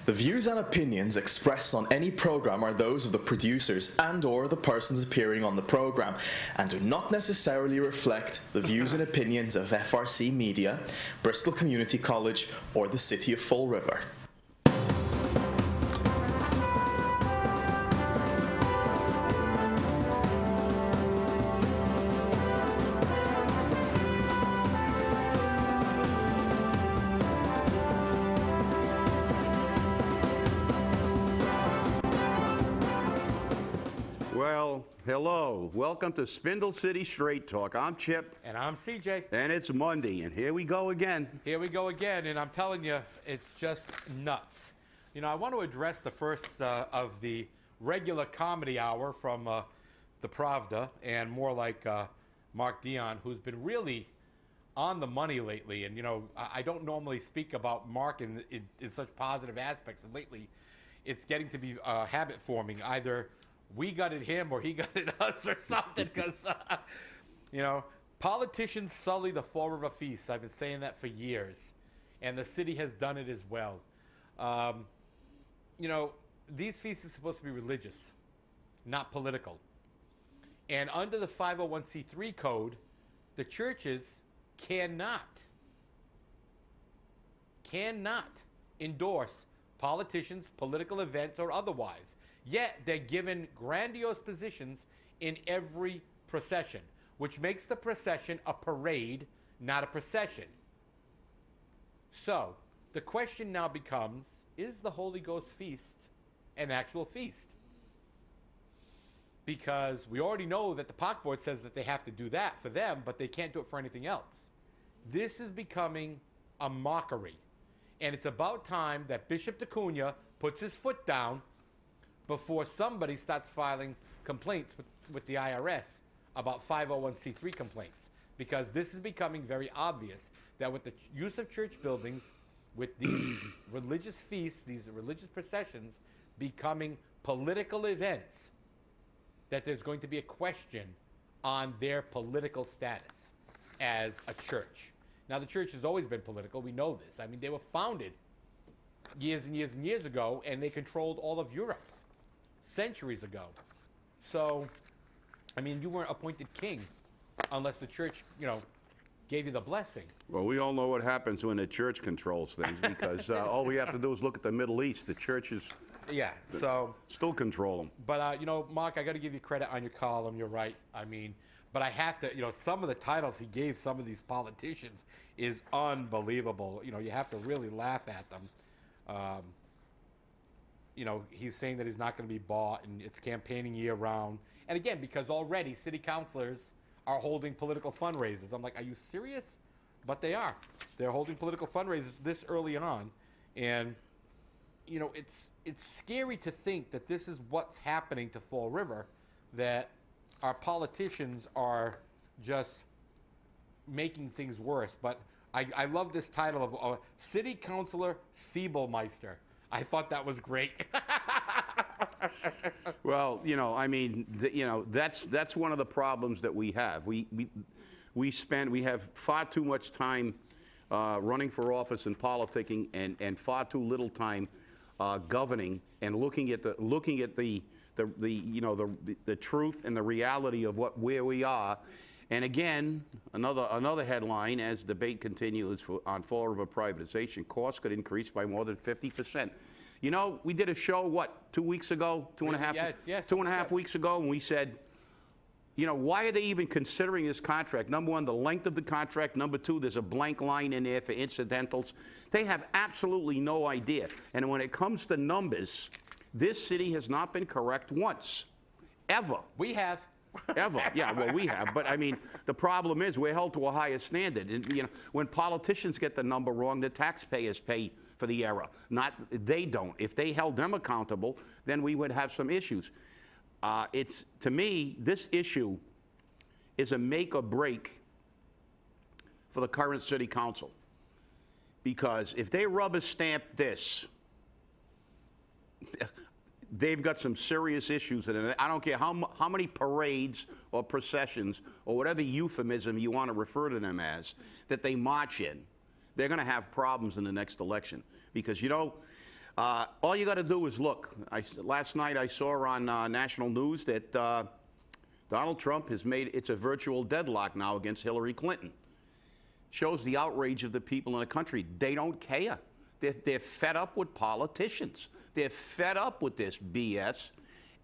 The views and opinions expressed on any program are those of the producers and/or the persons appearing on the program, and do not necessarily reflect the views and opinions of FRC Media, Bristol Community College, or the City of Fall River. Well, hello. Welcome to Spindle City Straight Talk. I'm Chip. And I'm CJ. And it's Monday, and here we go again. Here we go again, and I'm telling you, it's just nuts. You know, I want to address the first of the regular comedy hour from the Pravda, and more like Marc Dion, who's been really on the money lately. And, you know, I don't normally speak about Marc in such positive aspects, and lately it's getting to be habit forming. Either we gutted him or he gutted us or something, because, you know, politicians sully the Fall River feast. I've been saying that for years, and the city has done it as well. You know, these feasts are supposed to be religious, not political. And under the 501c3 code, the churches cannot endorse politicians, political events, or otherwise. Yet they're given grandiose positions in every procession, which makes the procession a parade, not a procession. So the question now becomes, is the Holy Ghost feast an actual feast? Because we already know that the POC board says that they have to do that for them, but they can't do it for anything else. This is becoming a mockery. And it's about time that Bishop D'Acunha puts his foot down before somebody starts filing complaints with the IRS about 501c3 complaints. Because this is becoming very obvious that with the use of church buildings, with these religious feasts, these religious processions becoming political events, that there's going to be a question on their political status as a church. Now, the church has always been political. We know this. I mean, they were founded years and years and years ago, and they controlled all of Europe centuries ago. So, I mean, you weren't appointed king unless the church, you know, gave you the blessing. Well, we all know what happens when the church controls things, because all we have to do is look at the Middle East. The churches still control them. But, you know, Marc, I got to give you credit on your column. You're right. I mean, but I have to, you know, some of the titles he gave some of these politicians is unbelievable. You know, you have to really laugh at them. You know, he's saying that he's not going to be bought, and it's campaigning year round. And again, because already city councilors are holding political fundraisers. I'm like, are you serious? But they are. They're holding political fundraisers this early on. And, you know, it's scary to think that this is what's happening to Fall River, that our politicians are just making things worse. But I love this title of City Councilor Feeblemeister. I thought that was great. Well, you know, I mean, you know, that's one of the problems that we have. We have far too much time running for office and politicking, and far too little time governing and looking at the truth and the reality of where we are. And again, another headline, as debate continues on Fall River privatization, costs could increase by more than 50%. You know, we did a show, what, 2 weeks ago, two and a half weeks ago, and we said, you know, why are they even considering this contract? Number one, the length of the contract. Number two, there's a blank line in there for incidentals. They have absolutely no idea. And when it comes to numbers, this city has not been correct once, ever. We have. Ever. Yeah, well, we have. But, I mean, the problem is we're held to a higher standard. And, you know, when politicians get the number wrong, the taxpayers pay for the error. They don't. If they held them accountable, then we would have some issues. To me, this issue is a make or break for the current city council. Because if they rubber stamp this, they've got some serious issues in it. I don't care how many parades or processions or whatever euphemism you want to refer to them as that they march in. They're going to have problems in the next election. Because, you know, All you got to do is look. Last night I saw on national news that Donald Trump has made it's a virtual deadlock now against Hillary Clinton. Shows the outrage of the people in the country. They don't care. They're fed up with politicians. They're fed up with this BS,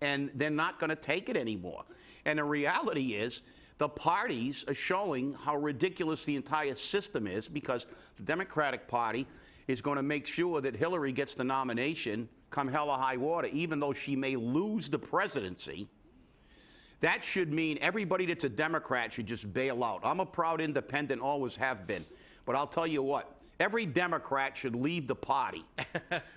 and they're not going to take it anymore. And the reality is, the parties are showing how ridiculous the entire system is, because the Democratic Party is going to make sure that Hillary gets the nomination come hell or high water, even though she may lose the presidency. That should mean everybody that's a Democrat should just bail out. I'm a proud independent, always have been. But I'll tell you what, every Democrat should leave the party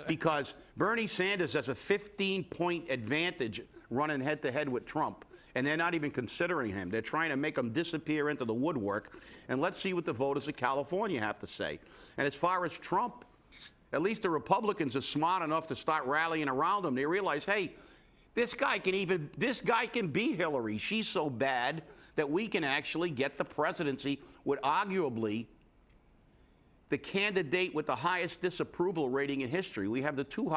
because Bernie Sanders has a 15-point advantage running head-to-head with Trump, and they're not even considering him. They're trying to make him disappear into the woodwork, and let's see what the voters of California have to say. And as far as Trump, at least the Republicans are smart enough to start rallying around him. They realize, hey, this guy can beat Hillary. She's so bad that we can actually get the presidency with arguably the candidate with the highest disapproval rating in history. We have the two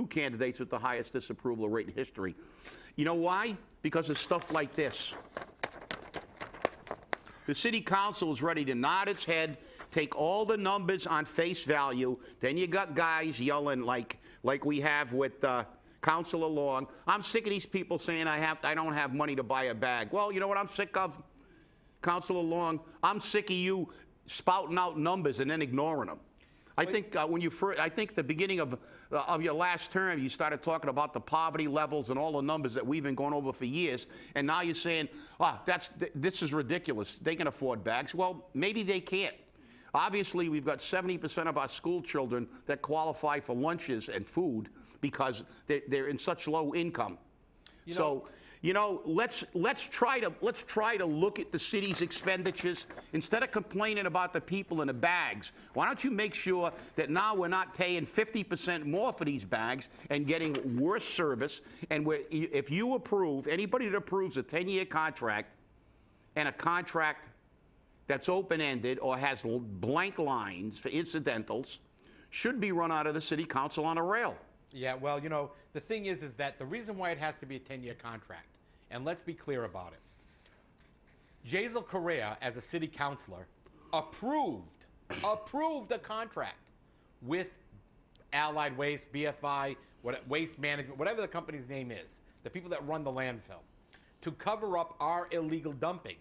candidates with the highest disapproval rate in history. You know why? Because of stuff like this. The city council is ready to nod its head, take all the numbers on face value. Then you got guys yelling like we have with Councilor Long. I'm sick of these people saying I don't have money to buy a bag. Well, you know what I'm sick of, Councilor Long? I'm sick of you spouting out numbers and then ignoring them. I think the beginning of your last term, you started talking about the poverty levels and all the numbers that we've been going over for years, and now you're saying, this is ridiculous. They can afford bags. Well, maybe they can't. Obviously, we've got 70% of our school children that qualify for lunches and food because they're in such low income. Let's try to look at the city's expenditures instead of complaining about the people in the bags. Why don't you make sure that now we're not paying 50% more for these bags and getting worse service? And if you approve, anybody that approves a 10-year contract and a contract that's open-ended or has blank lines for incidentals should be run out of the city council on a rail. Yeah, well, the thing is that the reason why it has to be a 10-year contract, and let's be clear about it. Jazel Correa, as a city councilor, approved a contract with Allied Waste, BFI, Waste Management, whatever the company's name is, the people that run the landfill, to cover up our illegal dumping.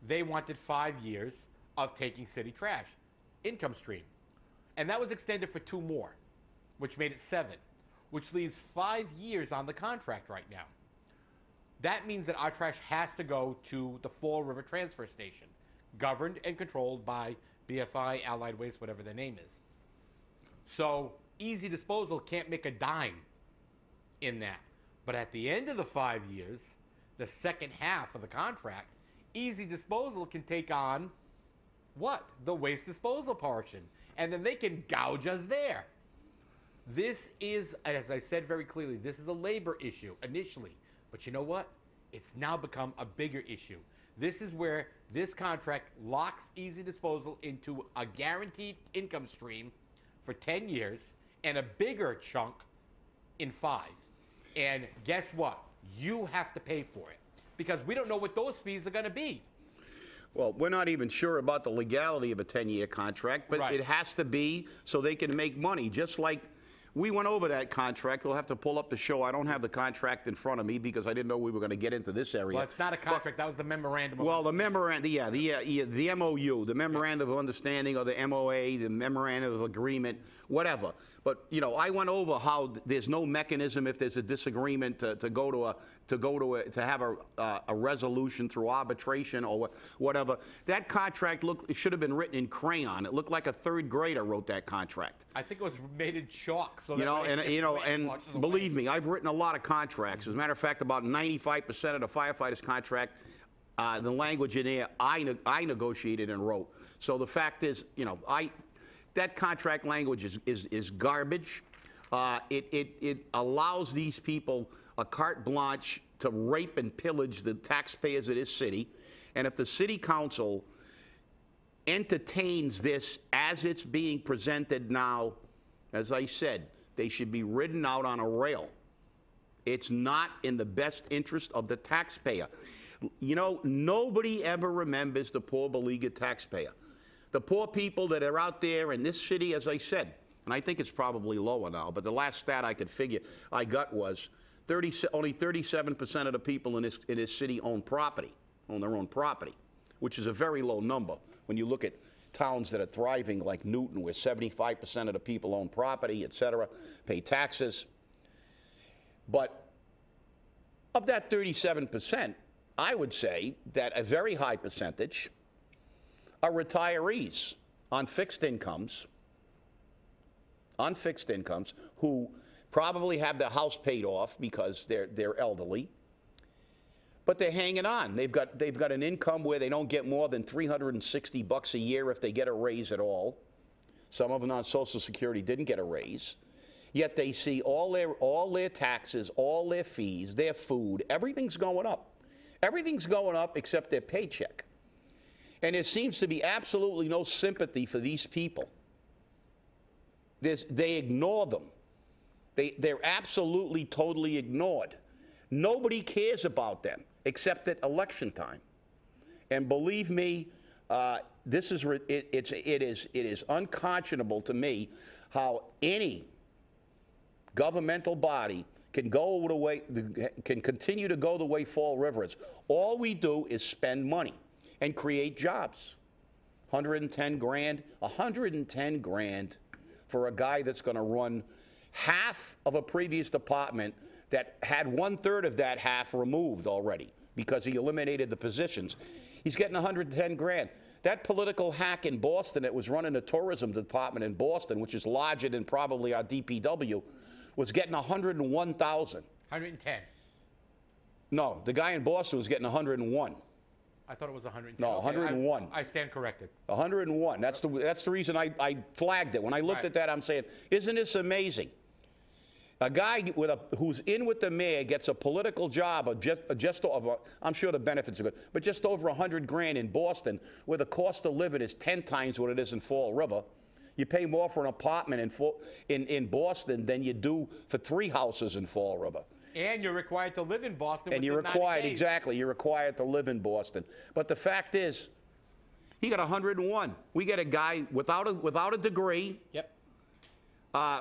They wanted 5 years of taking city trash, income stream. And that was extended for 2 more, which made it 7, which leaves 5 years on the contract right now. That means that our trash has to go to the Fall River Transfer Station, governed and controlled by BFI, Allied Waste, whatever their name is. So Easy Disposal can't make a dime in that. But at the end of the 5 years, the second half of the contract, Easy Disposal can take on what? The waste disposal portion. And then they can gouge us there. This is, as I said very clearly, this is a labor issue initially. But you know what? It's now become a bigger issue. This is where this contract locks Easy Disposal into a guaranteed income stream for 10 years and a bigger chunk in 5. And guess what? You have to pay for it because we don't know what those fees are going to be. Well, we're not even sure about the legality of a 10-year contract, but It has to be so they can make money, just like we went over that contract. We'll have to pull up the show. I don't have the contract in front of me because I didn't know we were going to get into this area. Well, it's not a contract. That was the memorandum of the memorandum, the MOU, the memorandum of understanding, or the MOA, the memorandum of agreement, whatever. But I went over how there's no mechanism if there's a disagreement to have a resolution through arbitration or whatever. That contract it should have been written in crayon. It looked like a 3rd grader wrote that contract. I think it was made in chalk. So and believe me, I've written a lot of contracts. As a matter of fact, about 95% of the firefighters' contract, the language in there, I negotiated and wrote. So the fact is, that contract language is garbage. It allows these people a carte blanche to rape and pillage the taxpayers of this city. And if the city council entertains this as it's being presented now, as I said, they should be ridden out on a rail. It's not in the best interest of the taxpayer. You know, nobody ever remembers the poor beleaguered taxpayer. The poor people that are out there in this city, as I said, and I think it's probably lower now, but the last stat I could figure I got was only 37% of the people in this city own their own property, which is a very low number when you look at towns that are thriving like Newton, where 75% of the people own property, et cetera, pay taxes. But of that 37%, I would say that a very high percentage are retirees on fixed incomes who probably have their house paid off because they're elderly, but they're hanging on. They've got an income where they don't get more than $360 a year if they get a raise at all. Some of them on Social Security didn't get a raise. Yet they see all their taxes, all their fees, their food, everything's going up. Everything's going up except their paycheck. And there seems to be absolutely no sympathy for these people. They ignore them. They're absolutely, totally ignored. Nobody cares about them except at election time. And believe me, it is unconscionable to me how any governmental body can continue to go the way Fall River is. All we do is spend money and create jobs. 110 grand for a guy that's going to run half of a previous department that had 1/3 of that half removed already because he eliminated the positions. He's getting 110 grand. That political hack in Boston that was running the tourism department in Boston, which is larger than probably our DPW, was getting 101,000. 110. No, the guy in Boston was getting 101. I thought it was 110. No, Okay, 101. I stand corrected. 101. That's the reason I flagged it. When I looked at that, I'm saying, isn't this amazing? A guy who's in with the mayor gets a political job of just over, I'm sure the benefits are good, but just over 100 grand in Boston, where the cost of living is 10 times what it is in Fall River. You pay more for an apartment in Boston than you do for 3 houses in Fall River. And you're required to live in Boston. And you're required, exactly, you're required to live in Boston. But the fact is, he got 101. We get a guy without a degree. Yep.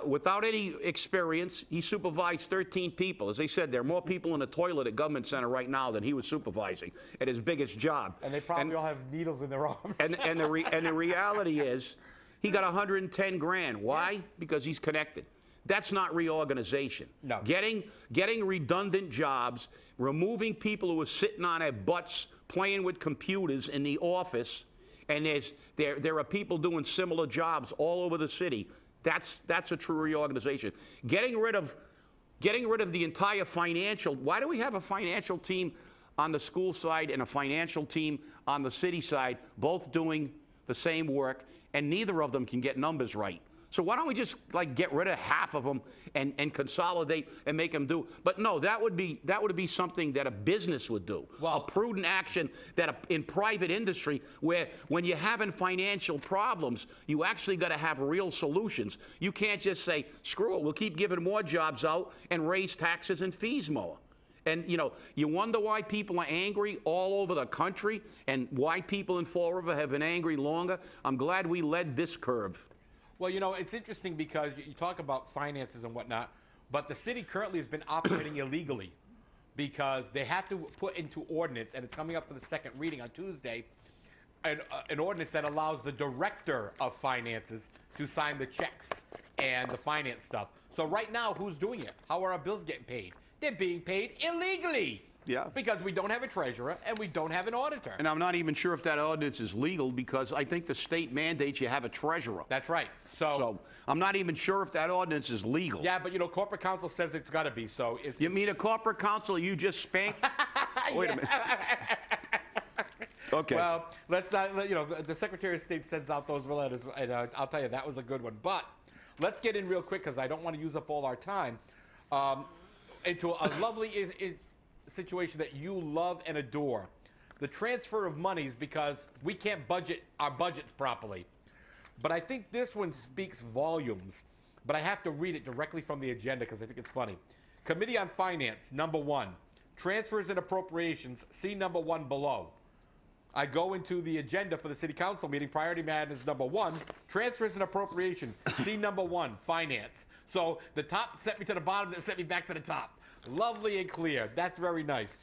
Without any experience. He supervised 13 people. As they said, there are more people in the toilet at Government Center right now than he was supervising at his biggest job. And they probably all have needles in their arms. And the reality is, he got 110 grand. Why? Yeah. Because he's connected. That's not reorganization. No. Getting redundant jobs, removing people who are sitting on their butts playing with computers in the office, and there are people doing similar jobs all over the city. That's a true reorganization. Getting rid of the entire financial. Why do we have a financial team on the school side and a financial team on the city side, both doing the same work, and neither of them can get numbers right? So why don't we just get rid of half of them and consolidate and make them do? But no, that would be something that a business would do. Well, a prudent action that in private industry, where when you're having financial problems, you actually got to have real solutions. You can't just say, screw it, we'll keep giving more jobs out and raise taxes and fees more. And, you wonder why people are angry all over the country and why people in Fall River have been angry longer. I'm glad we led this curve. Well, it's interesting because you talk about finances and whatnot, but the city currently has been operating illegally because they have to put into ordinance, and it's coming up for the second reading on Tuesday, an ordinance that allows the director of finances to sign the checks and the finance stuff. So right now, who's doing it? How are our bills getting paid? They're being paid illegally. Yeah. Because we don't have a treasurer and we don't have an auditor. And I'm not even sure if that ordinance is legal because I think the state mandates you have a treasurer. That's right. So I'm not even sure if that ordinance is legal. Yeah, but corporate counsel says it's got to be. So you mean a corporate counsel you just spanked? Wait a minute. Okay. Well, let's not. The Secretary of State sends out those letters, and I'll tell you that was a good one. But let's get in real quick because I don't want to use up all our time into a lovely situation that you love and adore. The transfer of monies, because we can't budget our budgets properly. But I think this one speaks volumes but I have to read it directly from the agenda because I think it's funny. Committee on Finance, number 1. Transfers and Appropriations, see number 1 below. I go into the agenda for the City Council meeting, Priority Matters number 1, Transfers and Appropriation, see number 1, Finance. So the top sent me to the bottom, that sent me back to the top. Lovely and clear. That's very nice.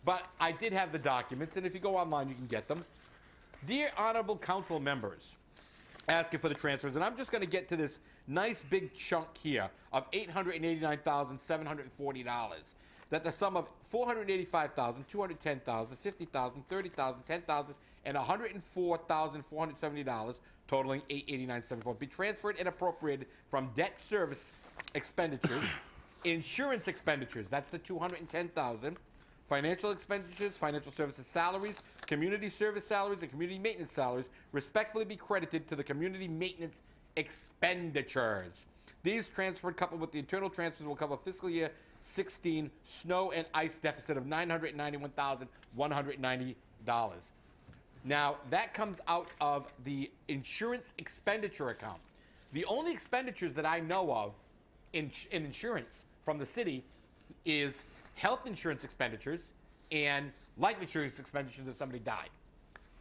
But I did have the documents, and if you go online, you can get them. Dear Honorable Council members, asking for the transfers, and I'm just going to get to this nice big chunk here of $889,740. That the sum of $485,000, $210,000, $50,000, $30,000, $10,000, and $104,470, totaling $889,740, be transferred and appropriated from debt service expenditures, insurance expenditures, that's the $210,000, financial expenditures, financial services salaries, community service salaries, and community maintenance salaries, respectfully be credited to the community maintenance expenditures. These transferred, coupled with the internal transfers, will cover fiscal year 16 snow and ice deficit of $991,190. Now, that comes out of the insurance expenditure account. The only expenditures that I know of in insurance from the city is health insurance expenditures and life insurance expenditures if somebody died.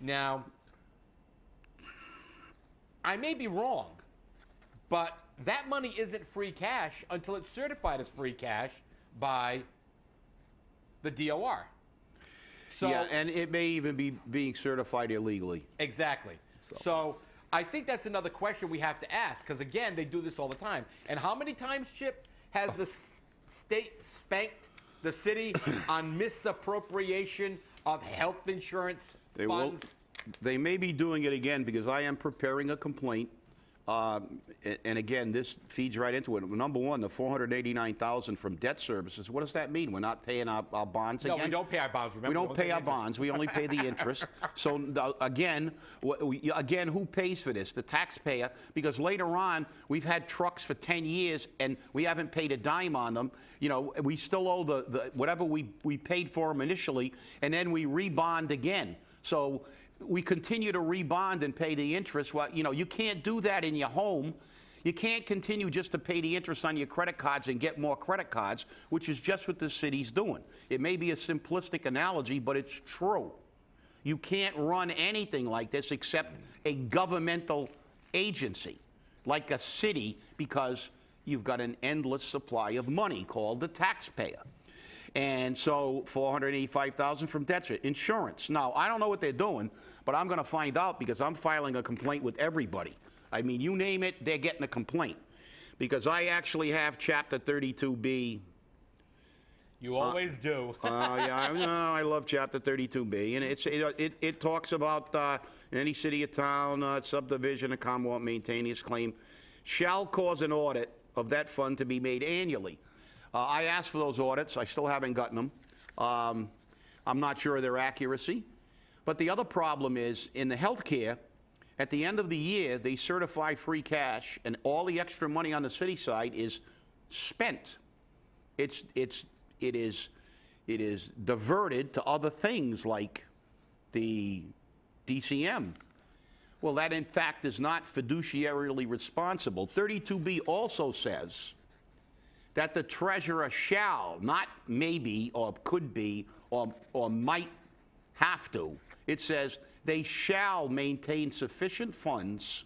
Now, I may be wrong, but that money isn't free cash until it's certified as free cash by the DOR. So, yeah, and it may even be being certified illegally. Exactly. So I think that's another question we have to ask, because again, they do this all the time. And how many times, Chip, has the state spanked the city on misappropriation of health insurance funds? They may be doing it again, because I am preparing a complaint. And again, this feeds right into it. Number one, the $489,000 from debt services. What does that mean? We're not paying our bonds again? No, we don't pay our bonds. Remember, we don't pay our bonds. We only pay the interest. So again, who pays for this? The taxpayer. Because later on, we've had trucks for 10 years and we haven't paid a dime on them. You know, we still owe the whatever we paid for them initially, and then we rebond again. So we continue to rebond and pay the interest. Well, you know, you can't do that in your home. You can't continue just to pay the interest on your credit cards and get more credit cards, which is just what the city's doing. It may be a simplistic analogy, but it's true. You can't run anything like this except a governmental agency, like a city, because you've got an endless supply of money called the taxpayer. And so $485,000 from debt insurance. Now, I don't know what they're doing, but I'm going to find out, because I'm filing a complaint with everybody. I mean, you name it, they're getting a complaint. Because I actually have Chapter 32B. You always do. Yeah, I love Chapter 32B. And it talks about in any city or town, subdivision, a Commonwealth maintaining its claim shall cause an audit of that fund to be made annually. I asked for those audits. I still haven't gotten them. I'm not sure of their accuracy. But the other problem is, in the healthcare, at the end of the year, they certify free cash, and all the extra money on the city side is spent. It is diverted to other things like the DCM. Well, that in fact is not fiduciarily responsible. 32B also says that the treasurer shall, not maybe or could be or might have to, it says they shall maintain sufficient funds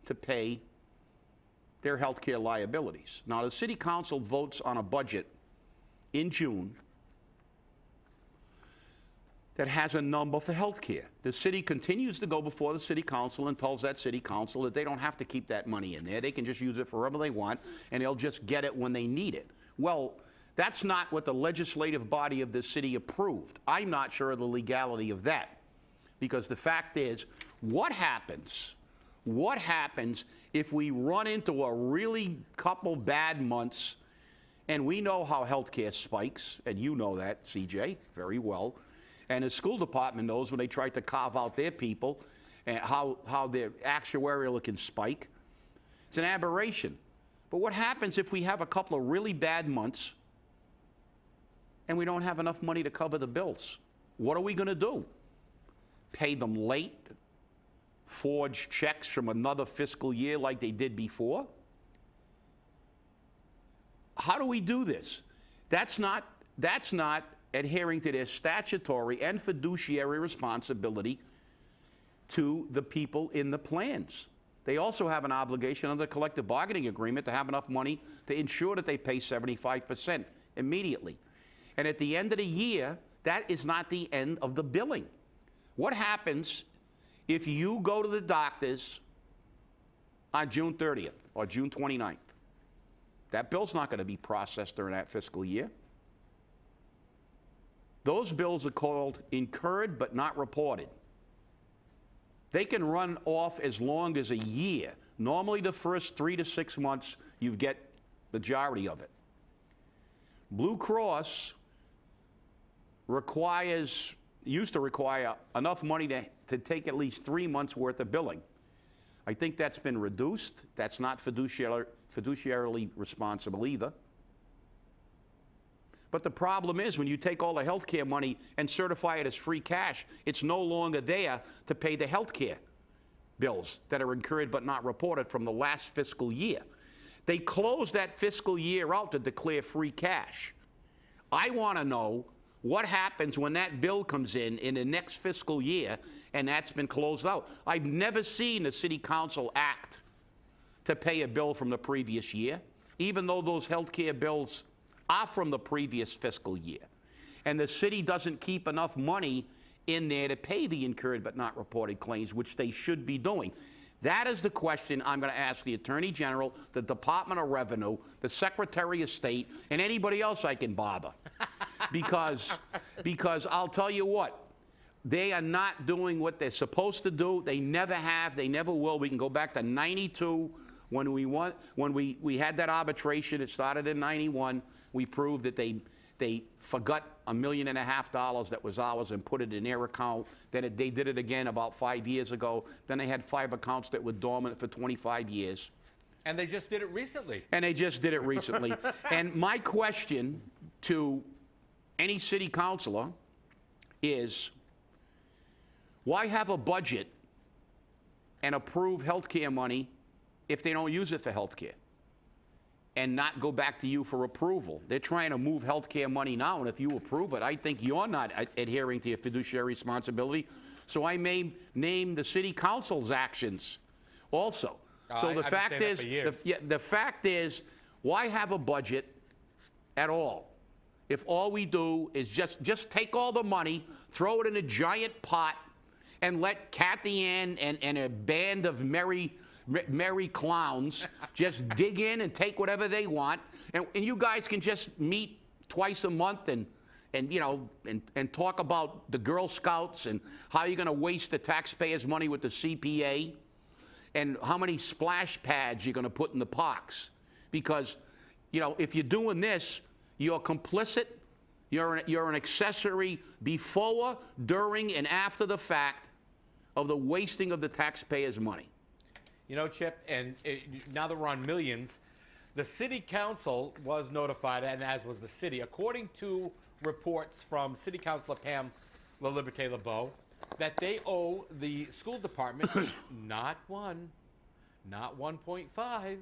to pay their health care liabilities. Now, the City Council votes on a budget in June that has a number for health care. The city continues to go before the City Council and tells that City Council that they don't have to keep that money in there. They can just use it for whatever they want, and they'll just get it when they need it. Well, that's not what the legislative body of the city approved. I'm not sure of the legality of that, because the fact is, what happens if we run into a really couple bad months, and we know how healthcare spikes, and you know that, CJ, very well, and the school department knows when they try to carve out their people, and how their actuarial can spike. It's an aberration. But what happens if we have a couple of really bad months and we don't have enough money to cover the bills? What are we going to do? Pay them late forge checks from another fiscal year like they did before? How do we do this? That's not adhering to their statutory and fiduciary responsibility to the people in the plans. They also have an obligation under the collective bargaining agreement to have enough money to ensure that they pay 75% immediately. And at the end of the year, that is not the end of the billing. What happens if you go to the doctors on June 30th or June 29th? That bill's not going to be processed during that fiscal year. Those bills are called incurred but not reported. They can run off as long as a year. Normally the first 3 to 6 months, you get the majority of it. Blue Cross used to require enough money to take at least 3 months worth of billing. I think that's been reduced. That's not fiduciarily responsible either. But the problem is when you take all the health care money and certify it as free cash, it's no longer there to pay the health care bills that are incurred but not reported from the last fiscal year. They close that fiscal year out to declare free cash. I want to know what happens when that bill comes in the next fiscal year and that's been closed out. I've never seen the city council act to pay a bill from the previous year, even though those health care bills are from the previous fiscal year. And the city doesn't keep enough money in there to pay the incurred but not reported claims, which they should be doing. That is the question I'm going to ask the Attorney General, the Department of Revenue, the Secretary of State, and anybody else I can bother. because I'll tell you what, they are not doing what they're supposed to do. They never have, they never will. We can go back to 92 when we had that arbitration. It started in 91. We proved that they forgot $1.5 million that was ours and put it in their account. Then they did it again about 5 years ago. Then they had 5 accounts that were dormant for 25 years. And they just did it recently. And my question to any city councilor is, why have a budget and approve health care money if they don't use it for health care and not go back to you for approval? They're trying to move health care money now, and if you approve it, I think you're not adhering to your fiduciary responsibility. So I may name the city council's actions also. So the fact is, why have a budget at all if all we do is just take all the money, throw it in a giant pot, and let Kathy Ann and a band of merry clowns just dig in and take whatever they want, and you guys can just meet twice a month and talk about the Girl Scouts and how you're going to waste the taxpayers' money with the CPA and how many splash pads you're going to put in the parks. Because, if you're doing this, you're complicit, you're an accessory before, during, and after the fact of the wasting of the taxpayers' money. Chip, and now that we're on millions, the city council was notified, and as was the city, according to reports from City Councilor Pam Laliberte-Lebeau, that they owe the school department not 1, not 1.5,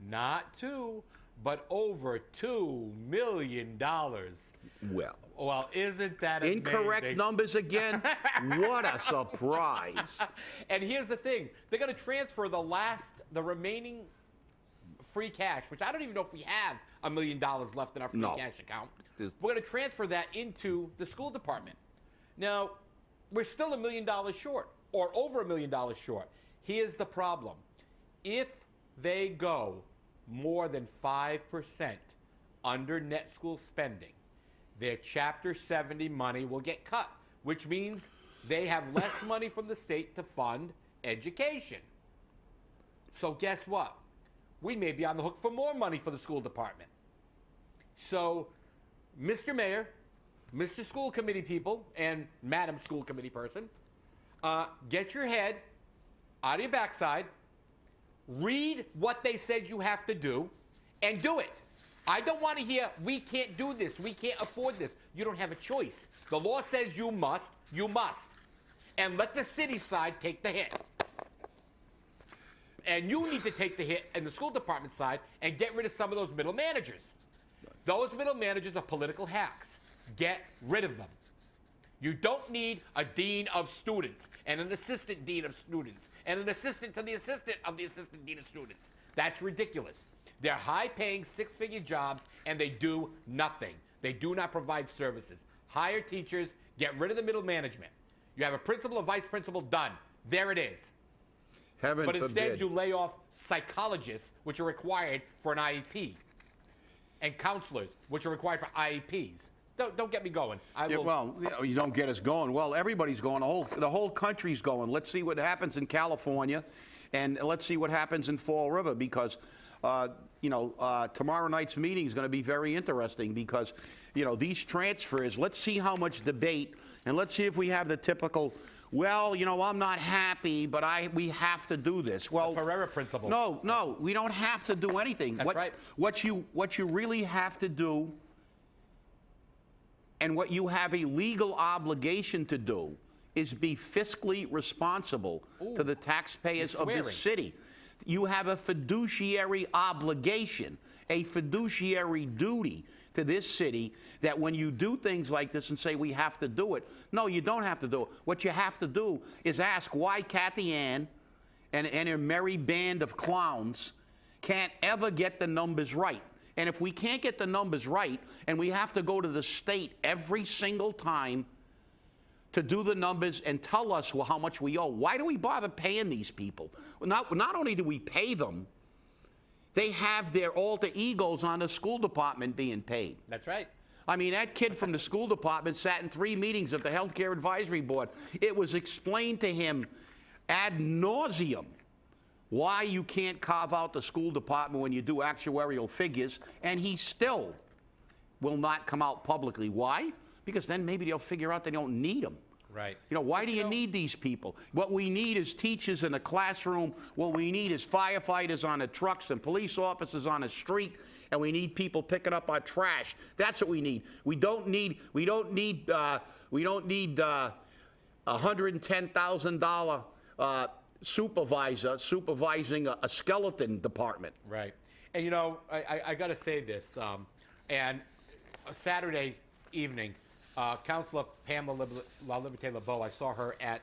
not 2, but over $2 million. Well, isn't that amazing? Incorrect numbers again? What a surprise. And here's the thing. They're going to transfer the remaining free cash, which I don't even know if we have $1 million left in our free cash account. We're going to transfer that into the school department. Now, we're still $1 million short, or over $1 million short. Here's the problem. If they go more than 5% under net school spending, their Chapter 70 money will get cut, which means they have less money from the state to fund education. So guess what? We may be on the hook for more money for the school department. So, Mr. Mayor, Mr. School Committee people, and Madam School Committee person, get your head out of your backside, read what they said you have to do, and do it. I don't want to hear, we can't do this, we can't afford this. You don't have a choice. The law says you must, you must. and let the city side take the hit. And you need to take the hit in the school department side and get rid of some of those middle managers. Those middle managers are political hacks. Get rid of them. You don't need a dean of students and an assistant dean of students and an assistant to the assistant of the assistant dean of students. That's ridiculous. They're high-paying, six-figure jobs, and they do nothing. They do not provide services. Hire teachers, get rid of the middle management. You have a principal, a vice principal, done. There it is. Heaven but instead, forbid. you lay off psychologists, which are required for an IEP, and counselors, which are required for IEPs. Don't get me going. Well, you don't get us going. Well, everybody's going. The whole country's going. Let's see what happens in California, and let's see what happens in Fall River, because tomorrow night's meeting is going to be very interesting, because these transfers. Let's see how much debate, and let's see if we have the typical. Well, I'm not happy, but we have to do this. Well, the Pereira principle. No, we don't have to do anything. That's right. What you really have to do, and what you have a legal obligation to do, is be fiscally responsible to the taxpayers of this city. You have a fiduciary obligation, a fiduciary duty to this city, that when you do things like this and say we have to do it, no, you don't have to do it. What you have to do is ask why Kathy Ann and her merry band of clowns can't ever get the numbers right. And if we can't get the numbers right, and we have to go to the state every single time to do the numbers and tell us how much we owe, why do we bother paying these people? Not only do we pay them, they have their alter egos on the school department being paid. That's right. I mean, that kid from the school department sat in 3 meetings of the Healthcare Advisory Board. It was explained to him ad nauseum why you can't carve out the school department when you do actuarial figures, and he still will not come out publicly. Why? Because then maybe they'll figure out they don't need them. Right. Why do you need these people? What we need is teachers in the classroom. What we need is firefighters on the trucks and police officers on the street, and we need people picking up our trash. That's what we need. We don't need $110,000 supervisor supervising a skeleton department. Right. And I got to say this. And Saturday evening, Councilor Pamela Laliberte-Lebeau, I saw her at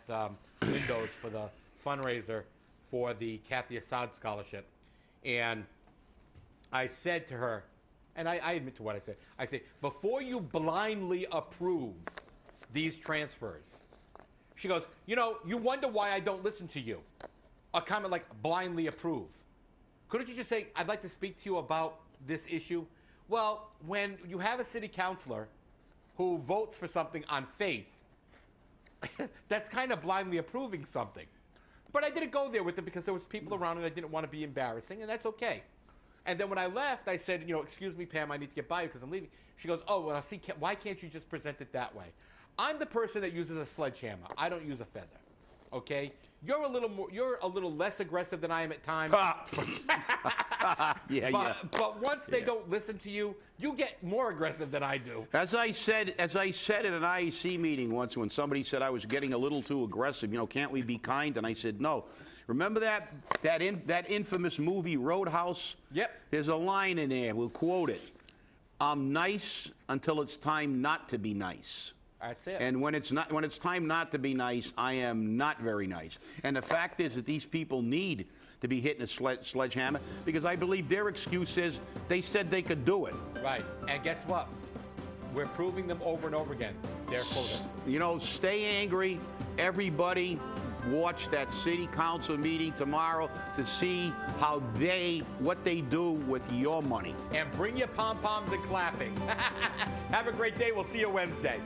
Windows for the fundraiser for the Kathy Assad Scholarship. And I said to her, and I admit to what I said, before you blindly approve these transfers, she goes, you wonder why I don't listen to you. A comment like blindly approve. Couldn't you just say, I'd like to speak to you about this issue? Well, when you have a city councilor who votes for something on faith, that's kind of blindly approving something. But I didn't go there with it because there was people around and I didn't want to be embarrassing, and that's okay. And then when I left, I said, excuse me, Pam, I need to get by you because I'm leaving. She goes, oh, well, see, why can't you just present it that way? I'm the person that uses a sledgehammer. I don't use a feather. Okay? You're a little less aggressive than I am at times. But once they don't listen to you, you get more aggressive than I do. As I said at an IEC meeting once, when somebody said I was getting a little too aggressive, can't we be kind? And I said, no. Remember that infamous movie Roadhouse? Yep. There's a line in there. We'll quote it. I'm nice until it's time not to be nice. That's it. And when it's time not to be nice, I am not very nice. And the fact is that these people need to be hitting a sledgehammer, because I believe their excuse is they said they could do it. Right. And guess what? We're proving them over and over again. They're quoted. Stay angry. Everybody watch that city council meeting tomorrow to see what they do with your money. And bring your pom-poms and clapping. Have a great day. We'll see you Wednesday.